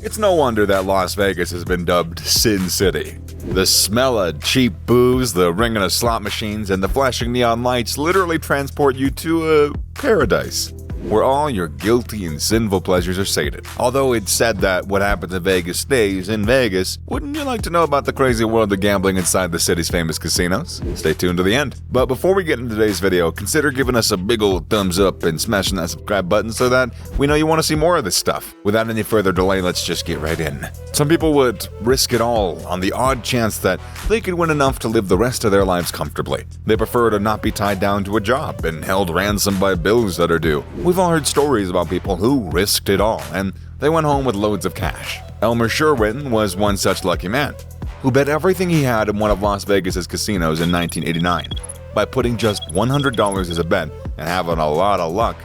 It's no wonder that Las Vegas has been dubbed Sin City. The smell of cheap booze, the ringing of slot machines, and the flashing neon lights literally transport you to a paradise, where all your guilty and sinful pleasures are sated. Although it's said that what happens in Vegas stays in Vegas, wouldn't you like to know about the crazy world of gambling inside the city's famous casinos? Stay tuned to the end. But before we get into today's video, consider giving us a big old thumbs up and smashing that subscribe button so that we know you want to see more of this stuff. Without any further delay, let's just get right in. Some people would risk it all on the odd chance that they could win enough to live the rest of their lives comfortably. They prefer to not be tied down to a job and held ransom by bills that are due. We've all heard stories about people who risked it all, and they went home with loads of cash. Elmer Sherwood was one such lucky man, who bet everything he had in one of Las Vegas's casinos in 1989. By putting just $100 as a bet and having a lot of luck,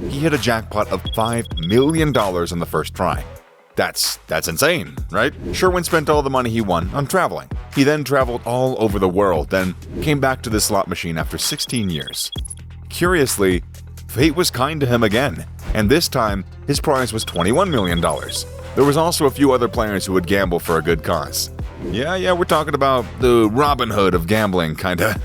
he hit a jackpot of $5 million on the first try. That's insane, right? Sherwin spent all the money he won on traveling. He then traveled all over the world and came back to the slot machine after 16 years. Curiously, fate was kind to him again, and this time, his prize was $21 million. There was also a few other players who would gamble for a good cause. Yeah, we're talking about the Robin Hood of gambling, kinda,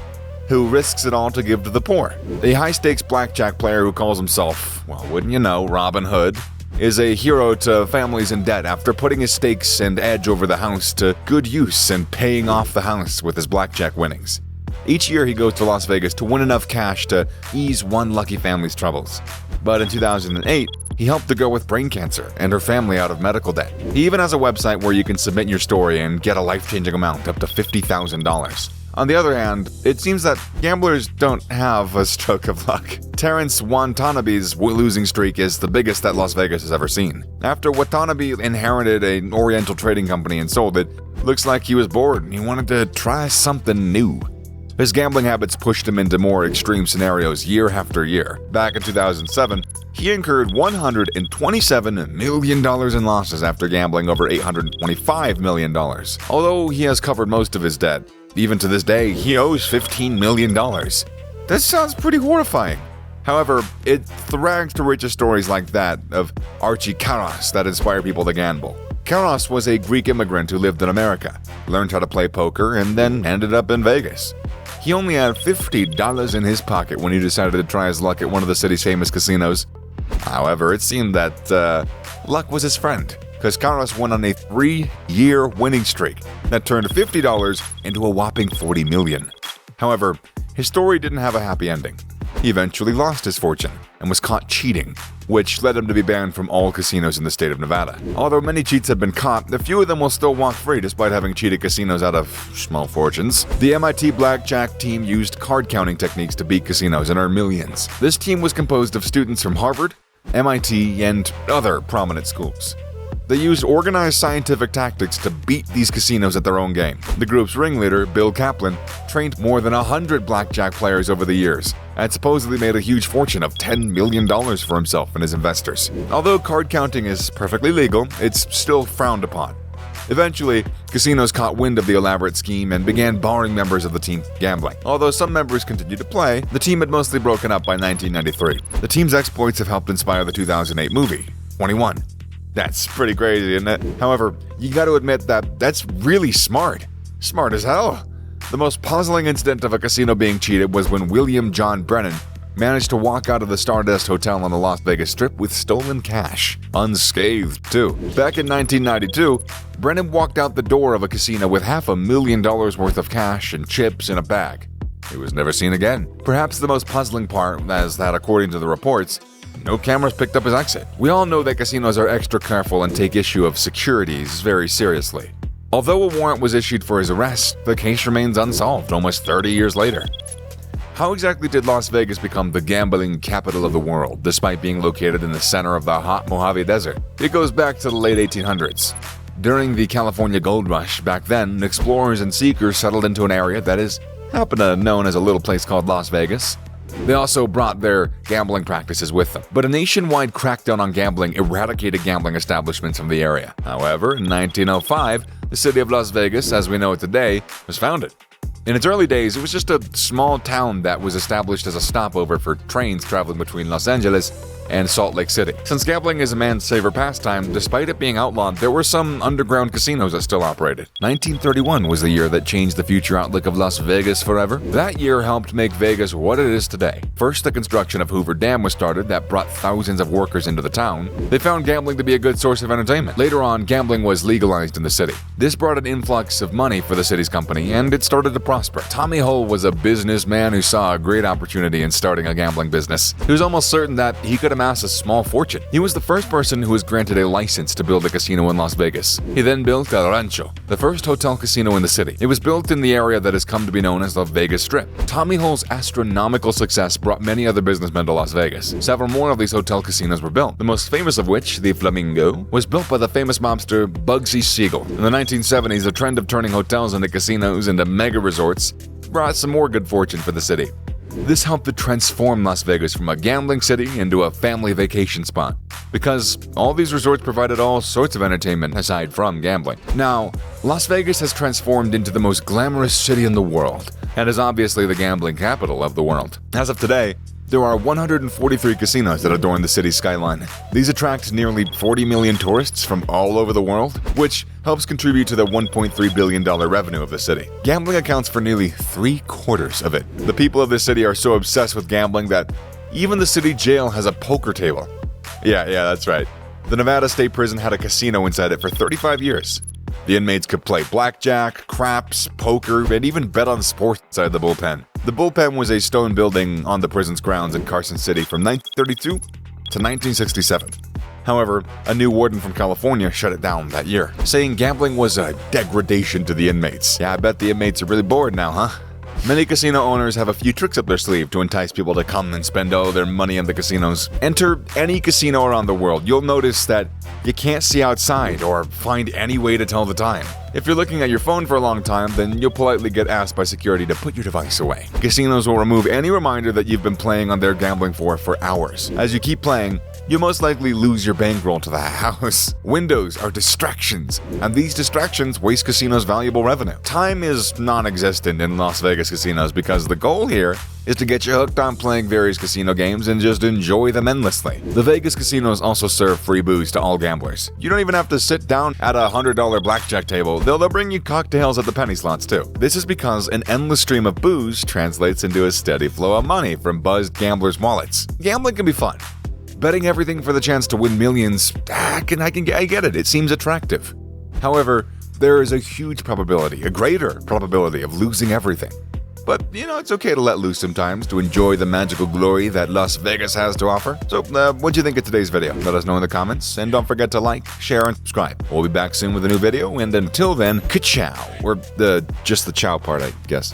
who risks it all to give to the poor. A high-stakes blackjack player who calls himself, well, wouldn't you know, Robin Hood, is a hero to families in debt after putting his stakes and edge over the house to good use and paying off the house with his blackjack winnings. Each year he goes to Las Vegas to win enough cash to ease one lucky family's troubles. But in 2008, he helped a girl with brain cancer and her family out of medical debt. He even has a website where you can submit your story and get a life-changing amount up to $50,000. On the other hand, it seems that gamblers don't have a stroke of luck. Terrence Watanabe's losing streak is the biggest that Las Vegas has ever seen. After Watanabe inherited an Oriental trading company and sold it, looks like he was bored and he wanted to try something new. His gambling habits pushed him into more extreme scenarios year after year. Back in 2007, he incurred $127 million in losses after gambling over $825 million. Although he has covered most of his debt, even to this day, he owes $15 million. That sounds pretty horrifying. However, it's the rags to riches stories like that of Archie Karras that inspire people to gamble. Karras was a Greek immigrant who lived in America, learned how to play poker, and then ended up in Vegas. He only had $50 in his pocket when he decided to try his luck at one of the city's famous casinos. However, it seemed that luck was his friend, because Karras went on a 3-year winning streak that turned $50 into a whopping $40 million. However, his story didn't have a happy ending. He eventually lost his fortune and was caught cheating, which led him to be banned from all casinos in the state of Nevada. Although many cheats have been caught, a few of them will still walk free despite having cheated casinos out of small fortunes. The MIT blackjack team used card counting techniques to beat casinos and earn millions. This team was composed of students from Harvard, MIT, and other prominent schools. They used organized scientific tactics to beat these casinos at their own game. The group's ringleader, Bill Kaplan, trained more than 100 blackjack players over the years and supposedly made a huge fortune of $10 million for himself and his investors. Although card counting is perfectly legal, it's still frowned upon. Eventually, casinos caught wind of the elaborate scheme and began barring members of the team from gambling. Although some members continued to play, the team had mostly broken up by 1993. The team's exploits have helped inspire the 2008 movie, 21. That's pretty crazy, isn't it? However, you gotta admit that that's really smart. Smart as hell. The most puzzling incident of a casino being cheated was when William John Brennan managed to walk out of the Stardust Hotel on the Las Vegas Strip with stolen cash. Unscathed, too. Back in 1992, Brennan walked out the door of a casino with $500,000 worth of cash and chips in a bag. He was never seen again. Perhaps the most puzzling part is that, according to the reports, no cameras picked up his exit. We all know that casinos are extra careful and take issue of securities very seriously. Although a warrant was issued for his arrest, the case remains unsolved almost 30 years later. How exactly did Las Vegas become the gambling capital of the world, despite being located in the center of the hot Mojave Desert? It goes back to the late 1800s. During the California Gold Rush, back then, explorers and seekers settled into an area that is known as a little place called Las Vegas. They also brought their gambling practices with them. But a nationwide crackdown on gambling eradicated gambling establishments from the area. However, in 1905, the city of Las Vegas, as we know it today, was founded. In its early days, it was just a small town that was established as a stopover for trains traveling between Los Angeles and Salt Lake City. Since gambling is a man's favorite pastime, despite it being outlawed, there were some underground casinos that still operated. 1931 was the year that changed the future outlook of Las Vegas forever. That year helped make Vegas what it is today. First, the construction of Hoover Dam was started that brought thousands of workers into the town. They found gambling to be a good source of entertainment. Later on, gambling was legalized in the city. This brought an influx of money for the city's company, and it started to prosper. Tommy Hull was a businessman who saw a great opportunity in starting a gambling business. He was almost certain that he could amass a small fortune. He was the first person who was granted a license to build a casino in Las Vegas. He then built El Rancho, the first hotel casino in the city. It was built in the area that has come to be known as the Vegas Strip. Tommy Hull's astronomical success brought many other businessmen to Las Vegas. Several more of these hotel casinos were built, the most famous of which, the Flamingo, was built by the famous mobster Bugsy Siegel. In the 1970s, the trend of turning hotels into casinos into mega resorts brought some more good fortune for the city. This helped to transform Las Vegas from a gambling city into a family vacation spot, because all these resorts provided all sorts of entertainment aside from gambling. Now, Las Vegas has transformed into the most glamorous city in the world, and is obviously the gambling capital of the world. As of today, there are 143 casinos that adorn the city's skyline. These attract nearly 40 million tourists from all over the world, which helps contribute to the $1.3 billion revenue of the city. Gambling accounts for nearly 3/4 of it. The people of the city are so obsessed with gambling that even the city jail has a poker table. Yeah, that's right. The Nevada State Prison had a casino inside it for 35 years. The inmates could play blackjack, craps, poker, and even bet on sports inside the bullpen. The bullpen was a stone building on the prison's grounds in Carson City from 1932 to 1967. However, a new warden from California shut it down that year, saying gambling was a degradation to the inmates. Yeah, I bet the inmates are really bored now, huh? Many casino owners have a few tricks up their sleeve to entice people to come and spend all their money in the casinos. Enter any casino around the world. You'll notice that you can't see outside or find any way to tell the time. If you're looking at your phone for a long time, then you'll politely get asked by security to put your device away. Casinos will remove any reminder that you've been playing on their gambling floor for hours. As you keep playing, you'll most likely lose your bankroll to the house. Windows are distractions, and these distractions waste casinos' valuable revenue. Time is non-existent in Las Vegas casinos because the goal here is to get you hooked on playing various casino games and just enjoy them endlessly. The Vegas casinos also serve free booze to all gamblers. You don't even have to sit down at a $100 blackjack table. They'll bring you cocktails at the penny slots too. This is because an endless stream of booze translates into a steady flow of money from buzzed gamblers' wallets. Gambling can be fun. Betting everything for the chance to win millions, I get it. It seems attractive. However, there is a huge probability, a greater probability of losing everything. But, it's okay to let loose sometimes to enjoy the magical glory that Las Vegas has to offer. So, what'd you think of today's video? Let us know in the comments, and don't forget to like, share, and subscribe. We'll be back soon with a new video, and until then, ka-chow. Or just the chow part, I guess.